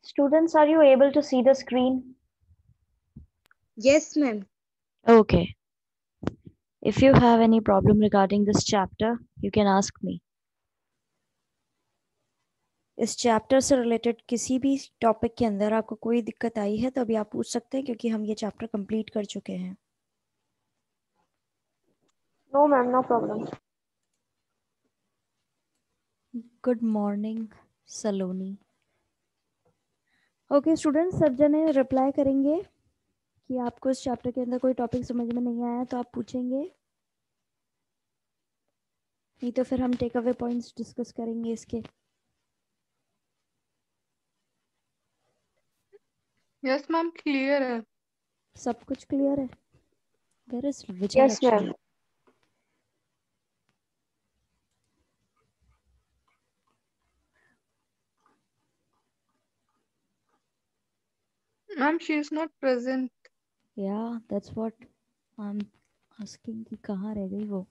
Students, are you able to see the screen? Yes, ma'am. Okay. If you have any problem regarding this chapter, you can ask me. इस chapter से related किसी भी topic के अंदर आपको कोई दिक्कत आई है तो अभी आप पूछ सकते हैं क्योंकि हम ये चैप्टर कंप्लीट कर चुके हैं. No, ma'am, no problem. Good morning Saloni. Okay students, सब जने रिप्लाई करेंगे कि आपको इस चैप्टर के अंदर कोई टॉपिक समझ में नहीं आया तो आप पूछेंगे, नहीं तो फिर हम टेक अवे पॉइंट्स डिस्कस करेंगे इसके. यस मैम, क्लियर है. सब कुछ क्लियर है? Where is Yes, Vijayalakshmi? ma'am. Ma'am, she is not present. Yeah that's what I am asking कि कहाँ रह गई वो.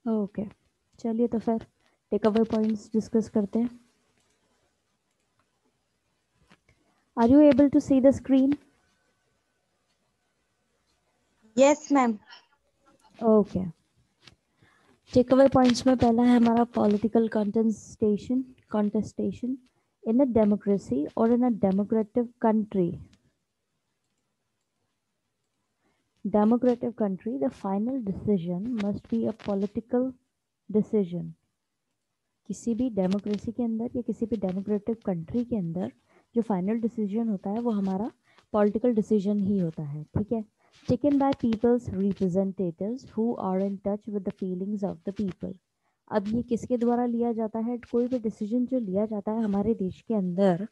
ओके चलिए तो फिर टेक अवे पॉइंट्स डिस्कस करते हैं. Are you able to see the screen? Yes, ma'am. Okay. Take away points में पहला है हमारा पॉलिटिकल कॉन्टेस्टेशन इन अ डेमोक्रेसी और in a democratic country. Democratic country, the final decision must be a political decision. किसी भी democracy के अंदर या किसी भी डेमोक्रेटिक कंट्री के अंदर जो फाइनल डिसीजन होता है वो हमारा पॉलिटिकल डिसीजन ही होता है. ठीक है. Taken by people's representatives who are in touch with the feelings of the people. अब ये किसके द्वारा लिया जाता है? कोई भी डिसीजन जो लिया जाता है हमारे देश के अंदर,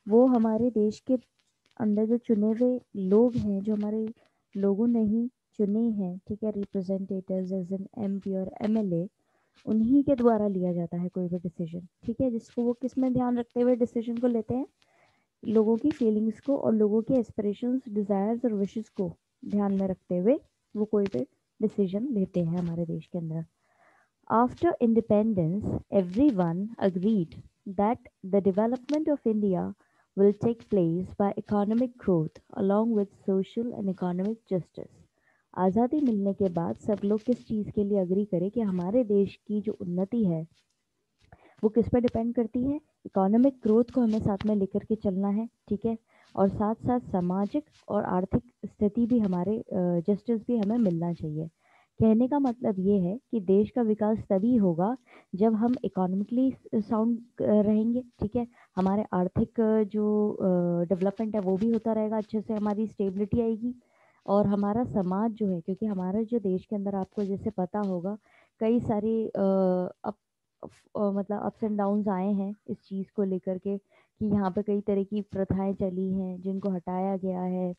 वो हमारे देश के अंदर जो चुने हुए लोग हैं, जो हमारे लोगों ने ही चुने हैं, ठीक है, रिप्रेजेंटेटिव्स एज एन एमपी और एमएलए, उन्हीं के द्वारा लिया जाता है कोई भी डिसीजन. ठीक है. जिसको वो किस में ध्यान रखते हुए डिसीजन को लेते हैं? लोगों की फीलिंग्स को और लोगों के एस्पिरेशंस, डिजायर्स और विशेस को ध्यान में रखते हुए वो कोई भी डिसीजन लेते हैं हमारे देश के अंदर. After independence, everyone agreed that the development of India will take place by economic growth along with social and economic justice. आज़ादी मिलने के बाद सब लोग किस चीज़ के लिए अग्री करें कि हमारे देश की जो उन्नति है वो किस पर डिपेंड करती है? इकोनॉमिक ग्रोथ को हमें साथ में लेकर के चलना है. ठीक है. और साथ साथ सामाजिक और आर्थिक स्थिति भी हमारे जस्टिस भी हमें मिलना चाहिए. कहने का मतलब ये है कि देश का विकास तभी होगा जब हम इकोनॉमिकली साउंड रहेंगे. ठीक है. हमारे आर्थिक जो डेवलपमेंट है वो भी होता रहेगा, अच्छे से हमारी स्टेबिलिटी आएगी. और हमारा समाज जो है, क्योंकि हमारे जो देश के अंदर आपको जैसे पता होगा कई सारे मतलब अप्स एंड डाउन्स आए हैं इस चीज़ को लेकर के कि यहाँ पे कई तरह की प्रथाएं चली हैं जिनको हटाया गया है.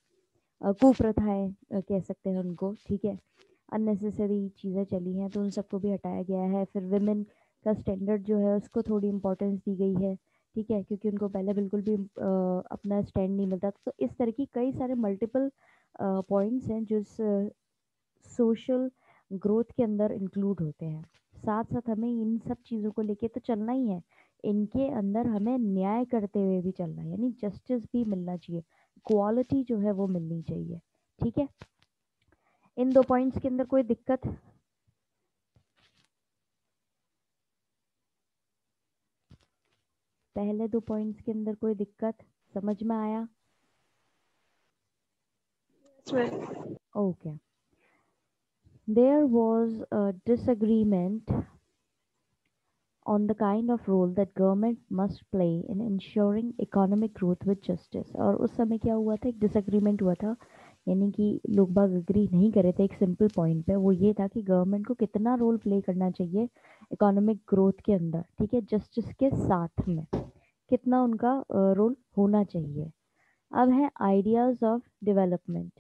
कुप्रथाएं कह सकते हैं उनको. ठीक है. अननेसेसरी चीज़ें चली हैं तो उन सबको भी हटाया गया है. फिर विमेन का स्टैंडर्ड जो है उसको थोड़ी इम्पोर्टेंस दी गई है. ठीक है. क्योंकि उनको पहले बिल्कुल भी अपना स्टैंड नहीं मिलता था. तो इस तरह की कई सारे मल्टीपल पॉइंट्स हैं जो सोशल ग्रोथ के अंदर इंक्लूड होते हैं. साथ साथ हमें इन सब चीज़ों को लेके तो चलना ही है, इनके अंदर हमें न्याय करते हुए भी चलना है, यानी जस्टिस भी मिलना चाहिए, क्वालिटी जो है वो मिलनी चाहिए. ठीक है. इन दो पॉइंट्स के अंदर कोई दिक्कत? पहले दो पॉइंट्स के अंदर कोई दिक्कत समझ में आया? Yes, ma'am. Okay. There was a disagreement on the kind of role that government must play in ensuring economic growth with justice. और उस समय क्या हुआ था? एक डिसएग्रीमेंट हुआ था, यानी कि लोग बाग एग्री नहीं करे थे एक सिंपल पॉइंट पे. वो ये था कि गवर्नमेंट को कितना रोल प्ले करना चाहिए इकोनॉमिक ग्रोथ के अंदर. ठीक है. जस्टिस के साथ में कितना उनका रोल होना चाहिए. अब है ideas of development.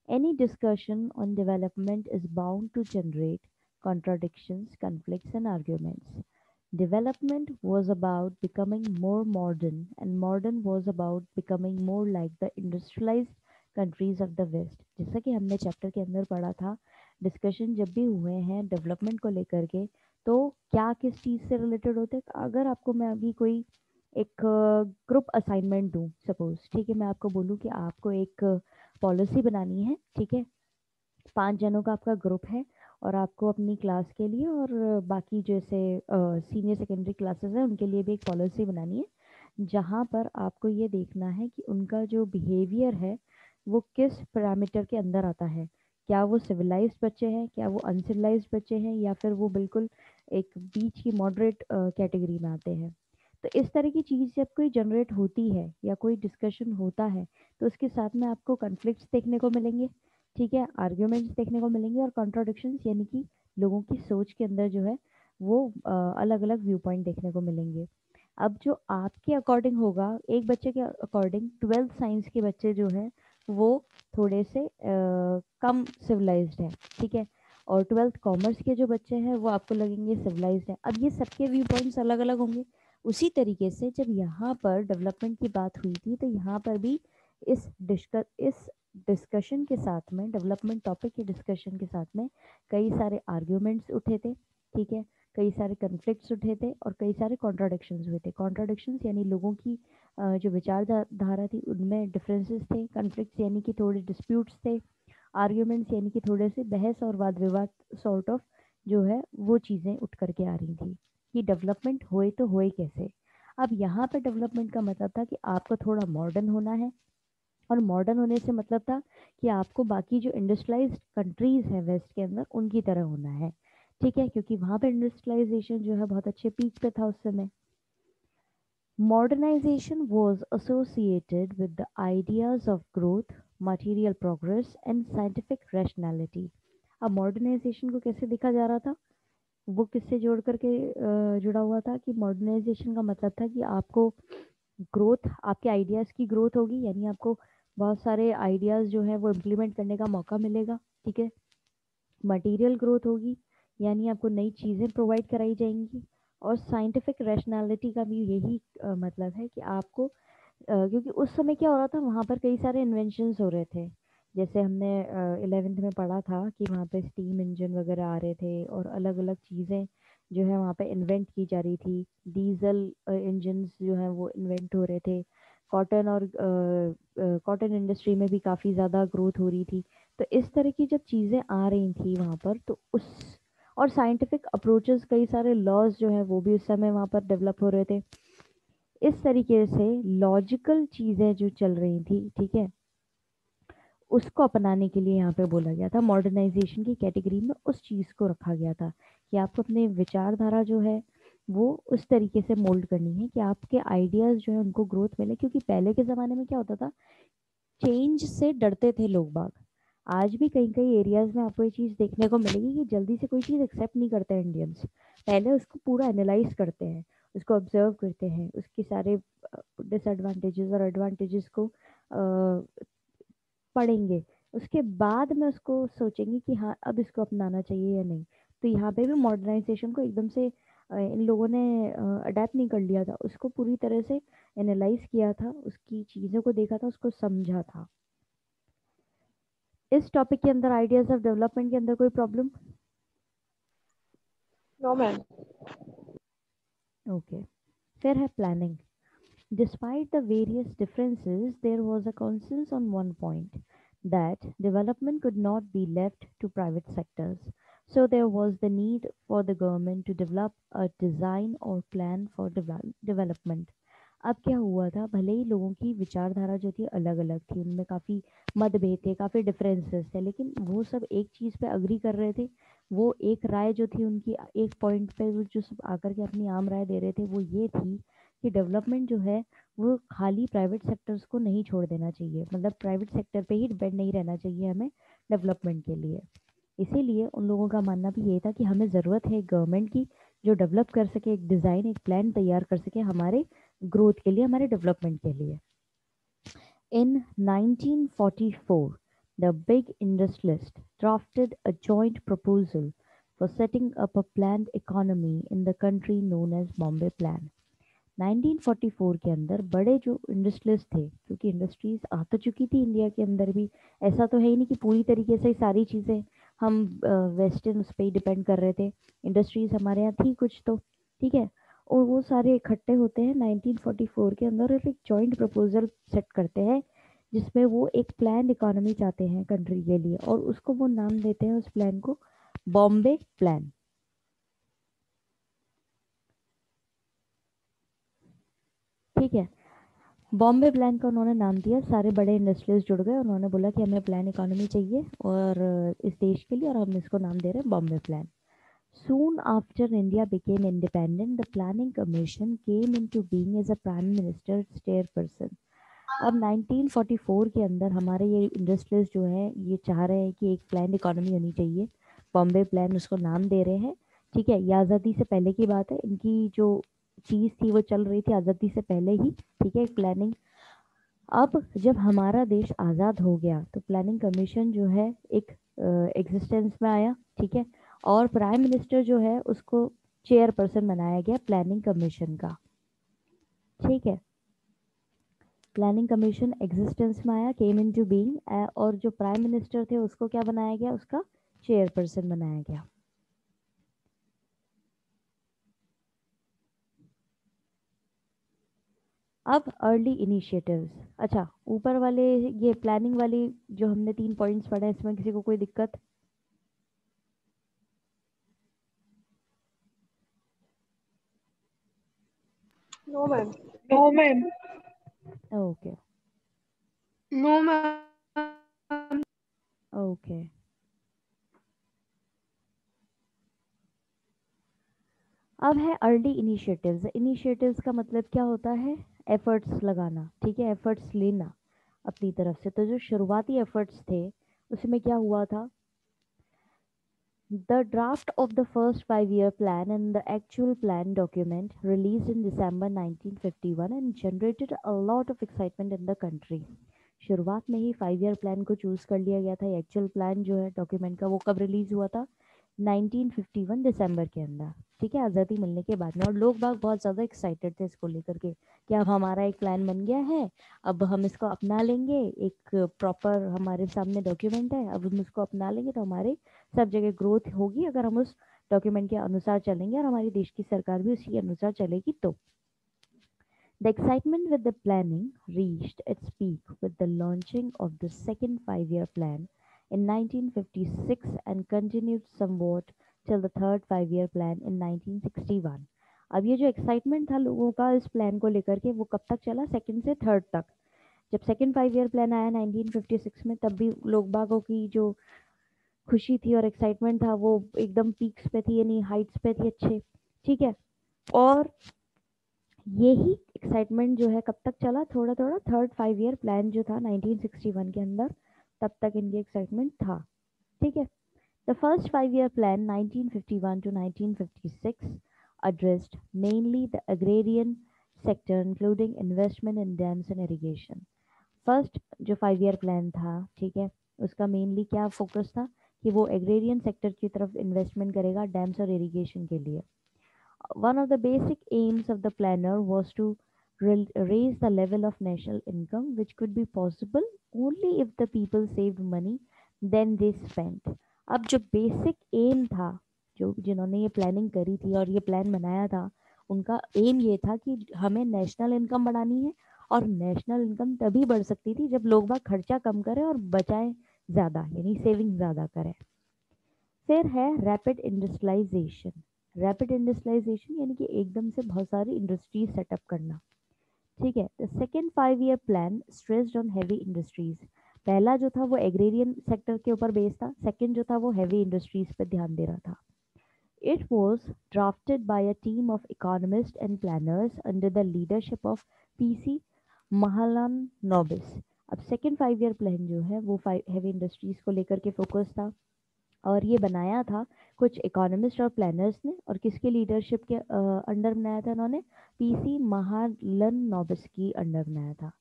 Any discussion on development is bound to generate contradictions, conflicts, and arguments. Development was about becoming more modern, and modern was about becoming more like the industrialized countries of the West. जैसा कि हमने chapter के अंदर पढ़ा था, discussion जब भी हुए हैं डेवलपमेंट को लेकर के, तो क्या किस चीज़ से रिलेटेड होते हैं। अगर आपको मैं अभी कोई एक ग्रुप असाइनमेंट दूं सपोज, ठीक है, मैं आपको बोलूं कि आपको एक पॉलिसी बनानी है, ठीक है, 5 जनों का आपका ग्रुप है और आपको अपनी क्लास के लिए और बाकी जैसे सीनियर सेकेंडरी क्लासेस हैं उनके लिए भी एक पॉलिसी बनानी है, जहाँ पर आपको ये देखना है कि उनका जो बिहेवियर है वो किस पैरामीटर के अंदर आता है। क्या वो सिविलाइज्ड बच्चे हैं, क्या वो अनसिविलाइज्ड बच्चे हैं, या फिर वो बिल्कुल एक बीच की मॉडरेट कैटेगरी में आते हैं। तो इस तरह की चीज़ जब कोई जनरेट होती है या कोई डिस्कशन होता है तो उसके साथ में आपको कन्फ्लिक्ट्स देखने को मिलेंगे, ठीक है, आर्ग्यूमेंट्स देखने को मिलेंगे और कॉन्ट्राडिक्शंस यानी कि लोगों की सोच के अंदर जो है वो अलग अलग व्यू पॉइंट देखने को मिलेंगे। अब जो आपके अकॉर्डिंग होगा, एक बच्चे के अकॉर्डिंग 12th साइंस के बच्चे जो है वो थोड़े से कम सिविलाइज्ड है, ठीक है, और 12th कॉमर्स के जो बच्चे हैं वो आपको लगेंगे सिविलाइज्ड है। अब ये सबके व्यू पॉइंट्स अलग अलग होंगे। उसी तरीके से जब यहाँ पर डेवलपमेंट की बात हुई थी तो यहाँ पर भी इस डिस्कशन के साथ में, डेवलपमेंट टॉपिक के डिस्कशन के साथ में कई सारे आर्ग्यूमेंट्स उठे थे, ठीक है, कई सारे कन्फ्लिक्ट्स उठे थे और कई सारे कॉन्ट्राडिक्शंस हुए थे। कॉन्ट्राडिक्शंस यानी लोगों की जो विचारधारा थी उनमें डिफरेंसेस थे, कन्फ्लिक्ट्स यानी कि थोड़े डिस्प्यूट्स थे, आर्ग्यूमेंट्स यानी कि थोड़े से बहस और वाद विवाद सॉर्ट ऑफ जो है वो चीज़ें उठ करके आ रही थी कि डेवलपमेंट होए तो होए कैसे। अब यहाँ पे डेवलपमेंट का मतलब था कि आपको थोड़ा मॉडर्न होना है, और मॉडर्न होने से मतलब था कि आपको बाकी जो इंडस्ट्रियलाइज्ड कंट्रीज हैं वेस्ट के अंदर उनकी तरह होना है, ठीक है, क्योंकि वहाँ पे इंडस्ट्रियलाइजेशन जो है बहुत अच्छे पीक पे था उस समय। Modernization was associated with the ideas of growth, material progress and scientific rationality. अब मॉडर्नाइजेशन को कैसे देखा जा रहा था, वो किससे जोड़ करके जुड़ा हुआ था कि मॉडर्नाइजेशन का मतलब था कि आपको ग्रोथ, आपके आइडियाज़ की ग्रोथ होगी, यानी आपको बहुत सारे आइडियाज़ जो है वो इम्प्लीमेंट करने का मौका मिलेगा, ठीक है, मटेरियल ग्रोथ होगी यानी आपको नई चीज़ें प्रोवाइड कराई जाएंगी, और साइंटिफिक रैशनैलिटी का भी यही मतलब है कि आपको क्योंकि उस समय क्या हो रहा था, वहाँ पर कई सारे इन्वेंशंस हो रहे थे, जैसे हमने 11th में पढ़ा था कि वहाँ पे स्टीम इंजन वगैरह आ रहे थे और अलग अलग चीज़ें जो है वहाँ पे इन्वेंट की जा रही थी, डीजल इंजन्स जो हैं वो इन्वेंट हो रहे थे, कॉटन और कॉटन इंडस्ट्री में भी काफ़ी ज़्यादा ग्रोथ हो रही थी। तो इस तरह की जब चीज़ें आ रही थी वहाँ पर तो उस, और साइंटिफिक अप्रोचेस, कई सारे लॉज जो है वो भी उस समय वहाँ पर डेवलप हो रहे थे। इस तरीके से लॉजिकल चीज़ें जो चल रही थी, ठीक है, उसको अपनाने के लिए यहाँ पे बोला गया था, मॉडर्नाइजेशन की कैटेगरी में उस चीज़ को रखा गया था कि आपको अपने विचारधारा जो है वो उस तरीके से मोल्ड करनी है कि आपके आइडियाज़ जो है उनको ग्रोथ मिले। क्योंकि पहले के ज़माने में क्या होता था, चेंज से डरते थे लोग बाग। आज भी कई कई एरियाज में आपको ये चीज़ देखने को मिलेगी कि जल्दी से कोई चीज़ एक्सेप्ट नहीं करते हैं इंडियंस, पहले उसको पूरा एनालाइज करते हैं, उसको ऑब्जर्व करते हैं, उसके सारे डिसएडवांटेजेस और एडवांटेजेस को पढ़ेंगे, उसके बाद में उसको सोचेंगे कि हाँ अब इसको अपनाना चाहिए या नहीं। तो यहाँ पे भी मॉडर्नाइजेशन को एकदम से इन लोगों ने अडेप्ट नहीं कर लिया था, उसको पूरी तरह से एनालाइज किया था, उसकी चीज़ों को देखा था, उसको समझा था। इस टॉपिक के अंदर आइडियाज ऑफ डेवलपमेंट के अंदर कोई प्रॉब्लम? No, ma'am. ओके, फिर है planning. Despite the various differences, there was a consensus on one point that development could not be left to private sectors. So there was the need for the government to develop a design or plan for development. अब क्या हुआ था, भले ही लोगों की विचारधारा जो थी अलग अलग थी, उनमें काफ़ी मतभेद थे, काफ़ी डिफरेंसेस थे, लेकिन वो सब एक चीज़ पे अग्री कर रहे थे। वो एक राय जो थी उनकी, एक पॉइंट पे वो जो सब आकर के अपनी आम राय दे रहे थे वो ये थी कि डेवलपमेंट जो है वो खाली प्राइवेट सेक्टर्स को नहीं छोड़ देना चाहिए, मतलब प्राइवेट सेक्टर पे ही डिपेंड नहीं रहना चाहिए हमें डेवलपमेंट के लिए। इसीलिए उन लोगों का मानना भी ये था कि हमें ज़रूरत है गवर्नमेंट की जो डेवलप कर सके, एक डिज़ाइन, एक प्लान तैयार कर सके हमारे ग्रोथ के लिए, हमारे डेवलपमेंट के लिए। In 1944, the big industrialists drafted a joint proposal for setting up a planned economy in the country known as Bombay Plan. 1944 के अंदर बड़े जो इंडस्ट्रियलिस्ट थे, क्योंकि इंडस्ट्रीज आ तो चुकी थी इंडिया के अंदर भी, ऐसा तो है ही नहीं कि पूरी तरीके से सारी चीज़ें हम वेस्टर्न उस पर ही डिपेंड कर रहे थे, इंडस्ट्रीज हमारे यहाँ थी कुछ तो, ठीक है। और वो सारे इकट्ठे होते हैं 1944 के अंदर और एक जॉइंट प्रपोजल सेट करते हैं जिसमें वो एक प्लान इकोनॉमी चाहते हैं कंट्री के लिए, और उसको वो नाम देते हैं उस प्लान को बॉम्बे प्लान। ठीक है, बॉम्बे प्लान का उन्होंने नाम दिया, सारे बड़े इंडस्ट्रीज जुड़ गए, उन्होंने बोला कि हमें प्लान इकोनॉमी चाहिए और इस देश के लिए, और हम इसको नाम दे रहे हैं Bombay plan. Soon after India became independent, the Planning Commission came into being as a Prime Minister's chairperson. अब 1944 के अंदर हमारे ये इंडस्ट्रीज जो है ये चाह रहे हैं कि एक प्लान इकोनॉमी होनी चाहिए, बॉम्बे प्लान उसको नाम दे रहे हैं। ठीक है, ये आज़ादी से पहले की बात है, इनकी जो चीज़ थी वो चल रही थी आज़ादी से पहले ही। ठीक है, एक प्लानिंग। अब जब हमारा देश आज़ाद हो गया तो प्लानिंग कमीशन जो है एक एग्जिस्टेंस में आया। ठीक है, और प्राइम मिनिस्टर जो है उसको चेयरपर्सन बनाया गया प्लानिंग कमीशन का। ठीक है, प्लानिंग कमीशन एग्जिस्टेंस में आया, केम इनटू बीइंग, और जो प्राइम मिनिस्टर थे उसको क्या बनाया गया, उसका चेयरपर्सन बनाया गया। अब अर्ली इनिशिएटिव्स। अच्छा, ऊपर वाले ये प्लानिंग वाली जो हमने 3 पॉइंट्स पढ़े, इसमें किसी को कोई दिक्कत? No, ma'am. No, ma'am. Okay No, ma'am. Okay. अब है अर्ली इनिशिएटिव्स। इनिशिएटिव्स का मतलब क्या होता है, एफर्ट्स लगाना। ठीक है, एफर्ट्स लेना अपनी तरफ से। तो जो शुरुआती एफर्ट्स थे उसमें क्या हुआ था, The draft of the first 5-year plan and the actual plan document released in December 1951 and generated a lot of excitement in the country. शुरुआत में ही 5 ईयर प्लान को चूज कर लिया गया था। एक्चुअल प्लान जो है डॉक्यूमेंट का वो कब रिलीज हुआ था, 1951 दिसंबर के अंदर। ठीक है, आज़ादी मिलने के बाद में। और लोग बाग बहुत ज़्यादा एक्साइटेड थे इसको लेकर के कि अब हमारा एक प्लान बन गया है, अब हम इसको अपना लेंगे, एक प्रॉपर हमारे सामने डॉक्यूमेंट है, अब हम उसको अपना लेंगे तो हमारे सब जगह ग्रोथ होगी अगर हम उस डॉक्यूमेंट के अनुसार चलेंगे और हमारी देश की सरकार भी उसी के अनुसार चलेगी तो। The excitement with the planning reached its peak with the launching of the second 5-year plan in 1956 and continued somewhat till the third 5-year plan in 1961. अब ये जो एक्साइटमेंट था लोगों का इस प्लान को लेकर के वो कब तक चला, सेकंड से थर्ड तक। जब सेकंड 5-ईयर प्लान आया 1956 में तब भी लोग बागों की जो खुशी थी और एक्साइटमेंट था वो एकदम पीक्स पे थी, यानी हाइट्स पे थी अच्छे। ठीक है, और यही एक्साइटमेंट जो है कब तक चला, थोड़ा थोड़ा थर्ड 5-ईयर प्लान जो था 1961 के अंदर, तब तक इनकी एक्साइटमेंट था। ठीक है, the first 5-ईयर plan 1951 to 1956 addressed mainly the agrarian sector including investment in dams and irrigation. First जो 5-ईयर प्लान था, ठीक है, उसका मेनली क्या फोकस था कि वो एग्रेरियन सेक्टर की तरफ इन्वेस्टमेंट करेगा डैम्स और इरिगेशन के लिए। One of the basic aims of the planner was to raise the level of national income, which could be possible only if the people saved money then they spent. अब जो basic M था, जो जिन्होंने ये planning करी थी और ये प्लान बनाया था, उनका एम ये था कि हमें नेशनल इनकम बढ़ानी है, और नेशनल इनकम तभी बढ़ सकती थी जब लोग बाग खर्चा कम करें और बचाएं ज़्यादा, यानी सेविंग ज़्यादा करें। फिर है रैपिड इंडस्ट्रियलाइजेशन। रैपिड इंडस्ट्रियलाइजेशन यानी कि एकदम से बहुत सारी इंडस्ट्रीज सेटअप करना। ठीक है, the second five year plan stressed on heavy industries. पहला जो था वो एग्रेरियन सेक्टर के ऊपर बेस्ड था, सेकेंड जो था वो हैवी इंडस्ट्रीज पर ध्यान दे रहा था। It was drafted by a team of economists and planners under the leadership of P.C. Mahalanobis. अब सेकेंड 5-ईयर प्लान जो है वो हैवी इंडस्ट्रीज को लेकर के फोकस था, और ये बनाया था कुछ इकोनॉमिस्ट और प्लानर्स ने, और किसके लीडरशिप के अंडर बनाया था इन्होंने, पीसी महालनोबिस की अंडर बनाया था।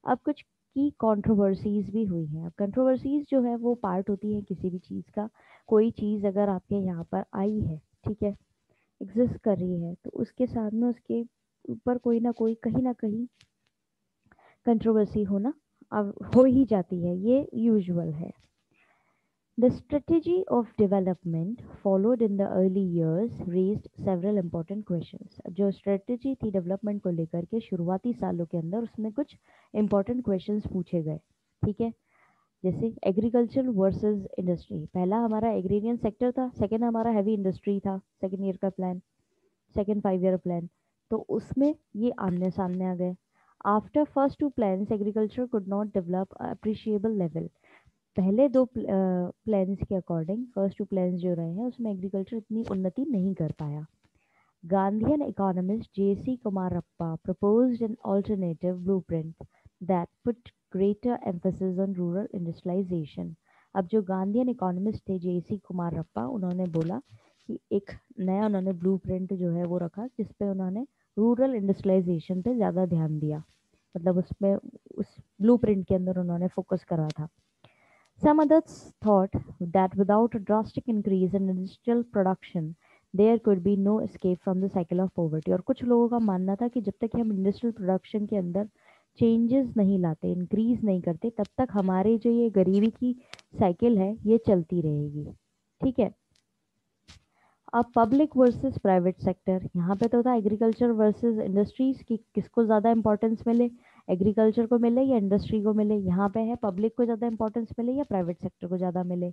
अब कुछ की कंट्रोवर्सीज भी हुई हैं। अब कंट्रोवर्सीज जो है वो पार्ट होती है किसी भी चीज़ का। कोई चीज़ अगर आपके यहाँ पर आई है, ठीक है, एग्जिस्ट कर रही है, तो उसके साथ में उसके ऊपर कोई ना कोई कहीं ना कहीं कंट्रोवर्सी होना अब हो ही जाती है, ये यूजुअल है। The strategy of development followed in the early years raised several important questions. जो strategy थी development को लेकर के शुरुआती सालों के अंदर उसमें कुछ important questions पूछे गए, ठीक है। जैसे एग्रीकल्चर वर्सेस इंडस्ट्री, पहला हमारा एग्रीरियन सेक्टर था, सेकंड हमारा हैवी इंडस्ट्री था, सेकंड ईयर का प्लान, सेकंड 5 ईयर प्लान, तो उसमें ये आमने सामने आ गए। After first two plans agriculture could not develop appreciable level, पहले दो प्लान्स के अकॉर्डिंग फर्स्ट टू प्लान्स जो रहे हैं उसमें एग्रीकल्चर इतनी उन्नति नहीं कर पाया। Gandhian economist J.C. Kumarappa proposed an alternative blueprint that put greater emphasis on rural industrialization. अब जो गांधीयन इकोनॉमिस्ट थे J.C. कुमारप्पा, उन्होंने बोला कि एक नया उन्होंने ब्लूप्रिंट जो है वो रखा जिसपे उन्होंने रूरल इंडस्ट्रियलाइजेशन पे ज़्यादा ध्यान दिया, मतलब उसमें उस ब्लूप्रिंट के अंदर उन्होंने फोकस करा था। Some others thought that without a drastic increase in industrial production, there could be no escape from the cycle of poverty. और कुछ लोगों का मानना था कि जब तक हम इंडस्ट्रियल प्रोडक्शन के अंदर चेंजेस नहीं लाते, इंक्रीज नहीं करते, तब तक हमारे जो ये गरीबी की साइकिल है ये चलती रहेगी, ठीक है। अब पब्लिक वर्सेस प्राइवेट सेक्टर, यहाँ पे तो था एग्रीकल्चर वर्सेस इंडस्ट्रीज की किसको ज़्यादा इंपॉर्टेंस मिले, एग्रीकल्चर को मिले या इंडस्ट्री को मिले। यहाँ पे है पब्लिक को ज़्यादा इंपॉर्टेंस मिले या प्राइवेट सेक्टर को ज़्यादा मिले।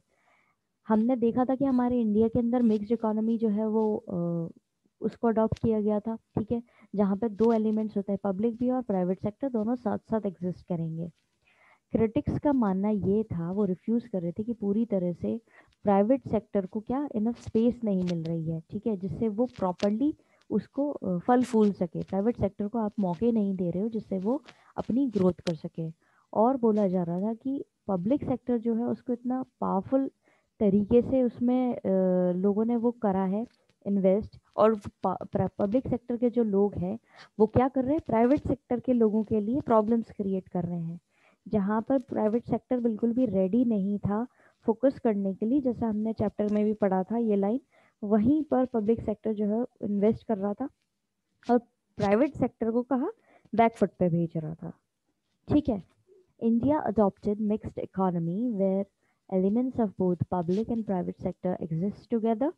हमने देखा था कि हमारे इंडिया के अंदर मिक्स्ड इकोनॉमी जो है वो उसको अडॉप्ट किया गया था, ठीक है, जहाँ पे दो एलिमेंट्स होते हैं, पब्लिक भी और प्राइवेट सेक्टर, दोनों साथ साथ एग्जिस्ट करेंगे। क्रिटिक्स का मानना ये था, वो रिफ्यूज कर रहे थे कि पूरी तरह से प्राइवेट सेक्टर को क्या इनफ स्पेस नहीं मिल रही है, ठीक है, जिससे वो प्रॉपरली उसको फल फूल सके। प्राइवेट सेक्टर को आप मौके नहीं दे रहे हो जिससे वो अपनी ग्रोथ कर सके। और बोला जा रहा था कि पब्लिक सेक्टर जो है उसको इतना पावरफुल तरीके से उसमें लोगों ने वो करा है इन्वेस्ट, और पब्लिक सेक्टर के जो लोग हैं वो क्या कर रहे हैं, प्राइवेट सेक्टर के लोगों के लिए प्रॉब्लम्स क्रिएट कर रहे हैं, जहाँ पर प्राइवेट सेक्टर बिल्कुल भी रेडी नहीं था फोकस करने के लिए। जैसा हमने चैप्टर में भी पढ़ा था ये लाइन, वहीं पर पब्लिक सेक्टर जो है इन्वेस्ट कर रहा था और प्राइवेट सेक्टर को कहा बैकफुट पे भेज रहा था, ठीक है। India adopted mixed economy where elements of both public and private sector exist together.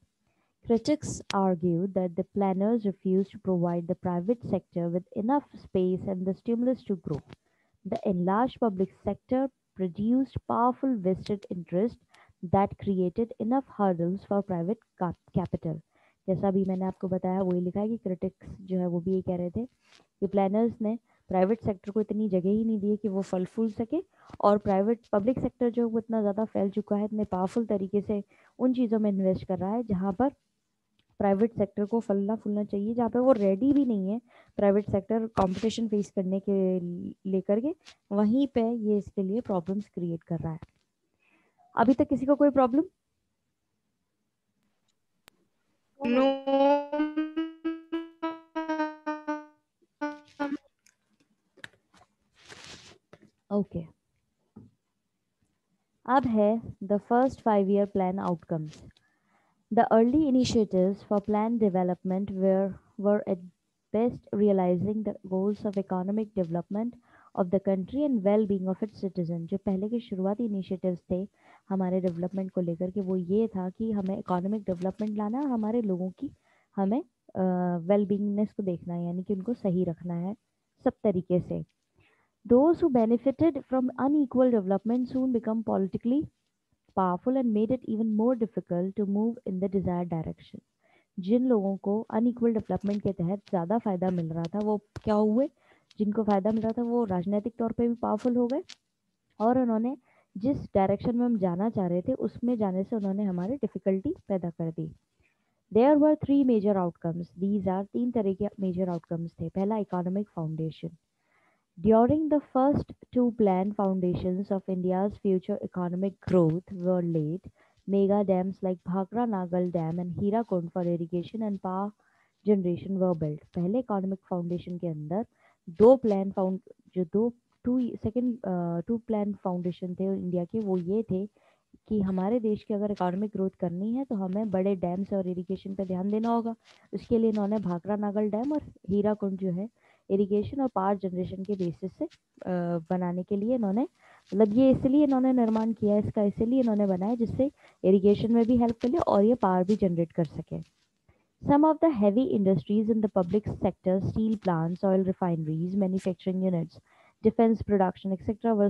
Critics argued that the planners refused to provide the private sector with enough space and the stimulus to grow. The enlarged public sector produced powerful vested interest that created enough hurdles for private capital. जैसा भी मैंने आपको बताया वही लिखा है कि critics जो है वो भी ये कह रहे थे कि प्लानर्स ने प्राइवेट सेक्टर को इतनी जगह ही नहीं दी कि वो फल फूल सके, और प्राइवेट पब्लिक सेक्टर जो वो इतना ज़्यादा फैल चुका है, इतने पावरफुल तरीके से उन चीज़ों में इन्वेस्ट कर रहा है जहाँ पर प्राइवेट सेक्टर को फलना फूलना चाहिए, जहाँ पे वो रेडी भी नहीं है प्राइवेट सेक्टर कंपटीशन फेस करने के लेकर के, वहीं पे ये इसके लिए प्रॉब्लम्स क्रिएट कर रहा है। अभी तक किसी को कोई प्रॉब्लम? No. ओके, अब है the first 5 year plan outcomes. The early initiatives for plan development were at best realizing the goals of economic development of the country and well-being of its citizens. जो पहले के शुरुआती initiatives थे हमारे development को लेकर के वो ये था कि हमें इकोनॉमिक डेवलपमेंट लाना है, हमारे लोगों की हमें वेल बींगनेस को देखना है, यानी कि उनको सही रखना है सब तरीके से। Those who benefited from unequal development soon become politically powerful and made it even more difficult to move in the desired direction. जिन लोगों को अनइक्वल डेवलपमेंट के तहत ज़्यादा फायदा मिल रहा था वो क्या हुए, जिनको फायदा मिल रहा था वो राजनीतिक तौर पे भी पावरफुल हो गए, और उन्होंने जिस डायरेक्शन में हम जाना चाह रहे थे उसमें जाने से उन्होंने हमारे डिफिकल्टी पैदा कर दी। There were 3 major outcomes, these are 3 तरह के मेजर आउटकम्स थे। पहला economic foundation. During the first two planned foundations of India's future economic growth were laid, mega dams like Bhakra Nagal Dam and Hirakund for irrigation and power generation were built. पहले economic foundation के अंदर दो plan found जो दो two second two plan foundation थे India के, वो ये थे कि हमारे देश की अगर इकोनॉमिक ग्रोथ करनी है तो हमें बड़े डैम्स और इरिगेशन पे ध्यान देना होगा। उसके लिए इन्होंने भाखड़ा नागल डैम और हीराकुंड जो है इरिगेशन और पावर जनरेशन के बेसिस से बनाने के लिए इन्होंने मतलब ये इसलिए इन्होंने निर्माण किया है, इसका इसलिए इन्होंने बनाया जिससे इरिगेशन में भी हेल्प कर ले और ये पावर भी जनरेट कर सके। Some of the heavy industries in the public sector, steel plants, oil refineries, manufacturing units, defense production, etc., were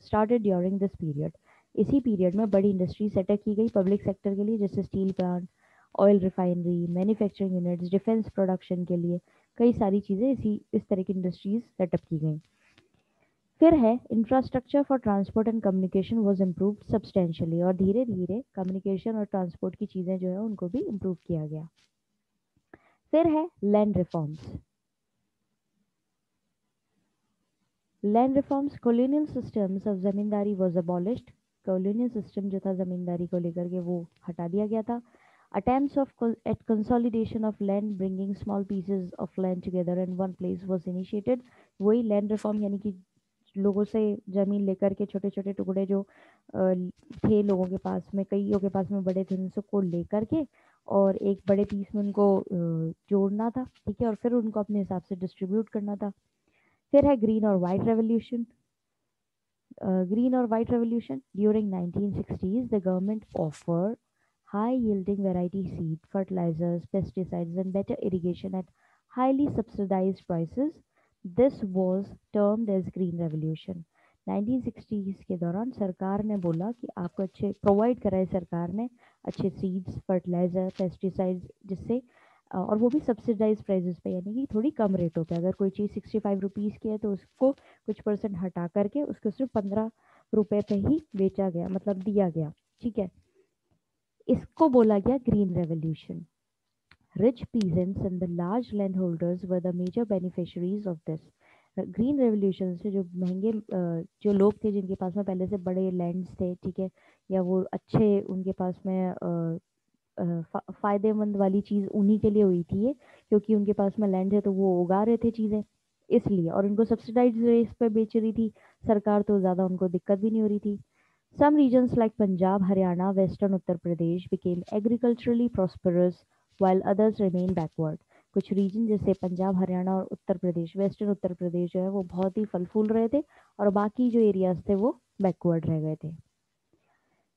started during this period. इसी पीरियड में बड़ी इंडस्ट्री सेटअप की गई पब्लिक सेक्टर के लिए, जैसे steel plant, oil refinery, manufacturing units, defence production के लिए कई सारी चीज़ें इस तरह की इंडस्ट्रीज सेटअप की गई। फिर है infrastructure for transport and communication was improved substantially, और धीरे धीरे कम्युनिकेशन और ट्रांसपोर्ट की चीज़ें जो है उनको भी इम्प्रूव किया गया। फिर है land reforms. Land reforms, colonial systems of zamindari was abolished. Colonial system जो था जमींदारी को लेकर के वो हटा दिया गया था। Attempts of at consolidation of land bringing small pieces of land together in one place was initiated. वही लैंड रिफॉर्म, यानी कि लोगों से जमीन लेकर के छोटे छोटे टुकड़े जो थे लोगों के पास में, कईयों के पास में बड़े थे, उन सबको लेकर के और एक बड़े पीस में उनको जोड़ना था, ठीक है, और फिर उनको अपने हिसाब से डिस्ट्रीब्यूट करना था। फिर है ग्रीन और वाइट रेवोल्यूशन। ग्रीन और white revolution, during 1960s the government offer high yielding variety seed, fertilizers, pesticides and better irrigation at highly subsidized prices. This was termed as green revolution. 1960s के दौरान सरकार ने बोला कि आपको अच्छे प्रोवाइड कराए सरकार ने अच्छे सीड्स, फर्टिलाइजर, पेस्टिसाइड्स, जिससे और वो भी सब्सिडाइज प्राइसेस पे, यानी कि थोड़ी कम रेटों पे। अगर कोई चीज़ 65 रुपीज़ की है तो उसको कुछ परसेंट हटा करके उसको सिर्फ 15 रुपए पे ही बेचा गया, मतलब दिया गया, ठीक है। इसको बोला गया green revolution. Rich peasants and the large landholders were the major beneficiaries of this. Green revolution से जो महंगे जो लोग थे जिनके पास में पहले से बड़े लैंड्स थे, ठीक है, या वो अच्छे उनके पास में फायदेमंद वाली चीज़ उन्हीं के लिए हुई थी ये, क्योंकि उनके पास में लैंड है तो वो उगा रहे थे चीज़ें इसलिए, और उनको सब्सिडाइज रेट पे बेच रही थी सरकार, तो ज़्यादा उनको दिक्कत भी नहीं हो रही थी। Some regions like Punjab, Haryana, Western Uttar Pradesh became agriculturally prosperous while others remained backward. कुछ रीजन जैसे पंजाब, हरियाणा और उत्तर प्रदेश, वेस्टर्न उत्तर प्रदेश जो है वो बहुत ही फल फूल रहे थे और बाकी जो एरियाज थे वो बैकवर्ड रह गए थे।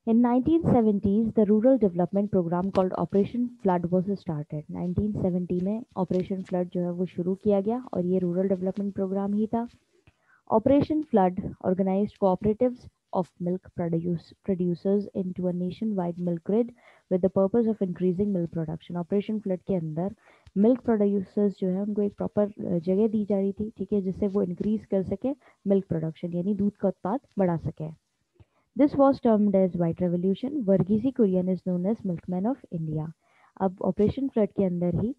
In 1970s, the rural development program called Operation Flood was started. 1970 में Operation Flood जो है वो शुरू किया गया और ये रूरल डेवलपमेंट प्रोग्राम ही था। Operation Flood organized cooperatives of milk producers into a nationwide milk grid with the purpose of increasing milk production. Operation Flood के अंदर मिल्क प्रोड्यूसर्स जो है उनको एक प्रॉपर जगह दी जा रही थी, ठीक है, जिससे वो इंक्रीज कर सके मिल्क प्रोडक्शन, यानी दूध का उत्पाद बढ़ा सके। This was termed as White Revolution. Varghese Kurian is known as Milkman of India. अब ऑपरेशन फ्लड के अंदर ही,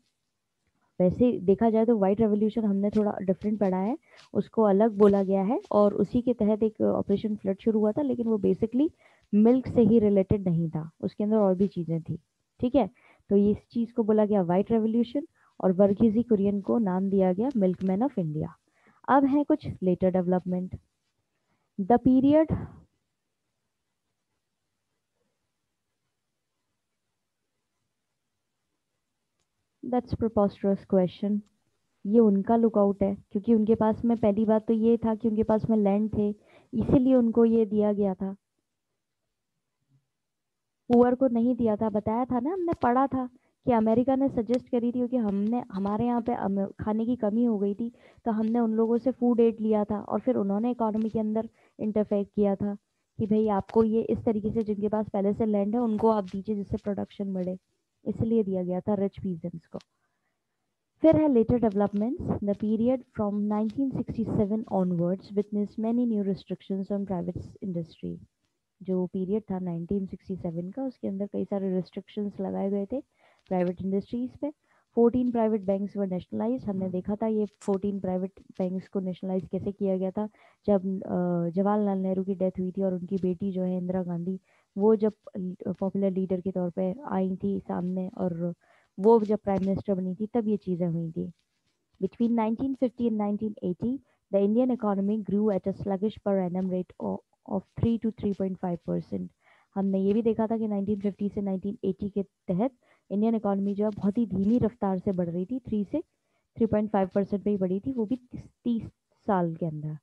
वैसे देखा जाए तो वाइट रेवोल्यूशन हमने थोड़ा डिफरेंट पढ़ा है, उसको अलग बोला गया है और उसी के तहत एक ऑपरेशन फ्लड शुरू हुआ था, लेकिन वो बेसिकली मिल्क से ही रिलेटेड नहीं था, उसके अंदर और भी चीज़ें थी, ठीक है। तो ये इस चीज़ को बोला गया वाइट रेवोल्यूशन और वर्गीजी कुरियन को नाम दिया गया मिल्कमैन ऑफ इंडिया। अब है कुछ later development. The period that's preposterous question. ये उनका लुकआउट है, क्योंकि उनके पास में पहली बात तो ये था कि उनके पास में लैंड थे, इसीलिए उनको ये दिया गया था, पुअर को नहीं दिया था। बताया था ना, हमने पढ़ा था कि अमेरिका ने सजेस्ट करी थी, क्योंकि हमने हमारे यहाँ पे खाने की कमी हो गई थी, तो हमने उन लोगों से फूड एड लिया था और फिर उन्होंने इकोनॉमी के अंदर इंटरफेयर किया था कि भाई आपको ये इस तरीके से, जिनके पास पहले से लैंड है उनको आप दीजिए जिससे प्रोडक्शन बढ़े, इसलिए दिया गया था रिच पीजेंट्स को। फिर है later developments. The period from 1967 onwards witness many new restrictions on private industry. जो पीरियड था 1967 का, उसके अंदर कई सारे रिस्ट्रिक्शंस लगाए गए थे प्राइवेट इंडस्ट्रीज पे। 14 प्राइवेट बैंक्स वर नेशनलाइज। हमने देखा था ये 14 प्राइवेट बैंक्स को नेशनलाइज कैसे किया गया था, जब जवाहरलाल नेहरू की डेथ हुई थी और उनकी बेटी जो है इंदिरा गांधी, वो जब पॉपुलर लीडर के तौर पे आई थी सामने और वो जब प्राइम मिनिस्टर बनी थी तब ये चीज़ें हुई थी। Between 1950 and 1980, the Indian economy grew at a sluggish per annum rate of 3 to 3.5%. हमने ये भी देखा था कि 1950 से 1980 के तहत इंडियन इकोनॉमी जो है बहुत ही धीमी रफ्तार से बढ़ रही थी, 3 से 3.5% पे ही बढ़ी थी, वो भी 30 साल के अंदर।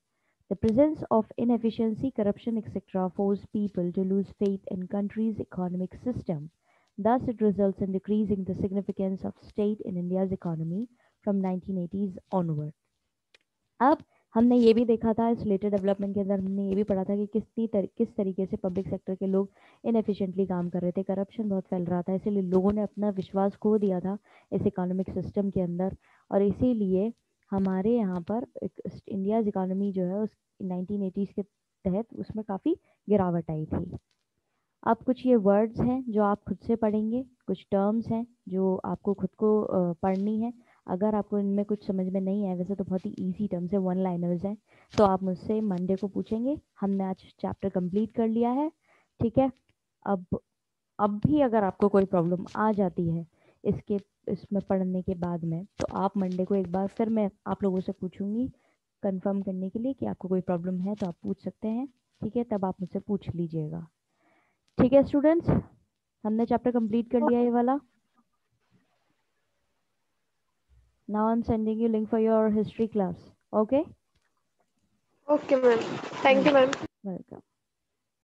The presence of inefficiency, corruption, etc. force people to lose faith in country's economic system. Thus, it results in decreasing the significance of state in India's economy from 1980s onward. अब हमने ये भी देखा था इस लेटेस्ट डेवलपमेंट के अंदर, हमने ये भी पढ़ा था कि किस तरीके से पब्लिक सेक्टर के लोग इनएफिशिएंटली काम कर रहे थे, करप्शन बहुत फैल रहा था, इसीलिए लोगों ने अपना विश्वास खो दिया था इस इकोनॉमिक सिस्टम के अंदर, और इसीलिए हमारे यहाँ पर इंडिया इकोनॉमी जो है उस 1980s के तहत उसमें काफ़ी गिरावट आई थी। अब कुछ ये वर्ड्स हैं जो आप खुद से पढ़ेंगे, कुछ टर्म्स हैं जो आपको खुद को पढ़नी है। अगर आपको इनमें कुछ समझ में नहीं है, वैसे तो बहुत ही इजी टर्म्स है, वन लाइनर्स हैं, तो आप मुझसे मंडे को पूछेंगे। हमने आज चैप्टर कंप्लीट कर लिया है, ठीक है। अब भी अगर आपको कोई प्रॉब्लम आ जाती है इसमें पढ़ने के बाद में, तो आप मंडे को एक बार फिर मैं आप लोगों से पूछूंगी कंफर्म करने के लिए कि आपको कोई प्रॉब्लम है तो आप पूछ सकते हैं, ठीक है। तब आप मुझसे पूछ लीजिएगा, ठीक है स्टूडेंट्स। हमने चैप्टर कंप्लीट कर लिया ये वाला। Now I'm sending you link for your history class. Okay? Okay, ma'am. Thank you, ma'am. Welcome.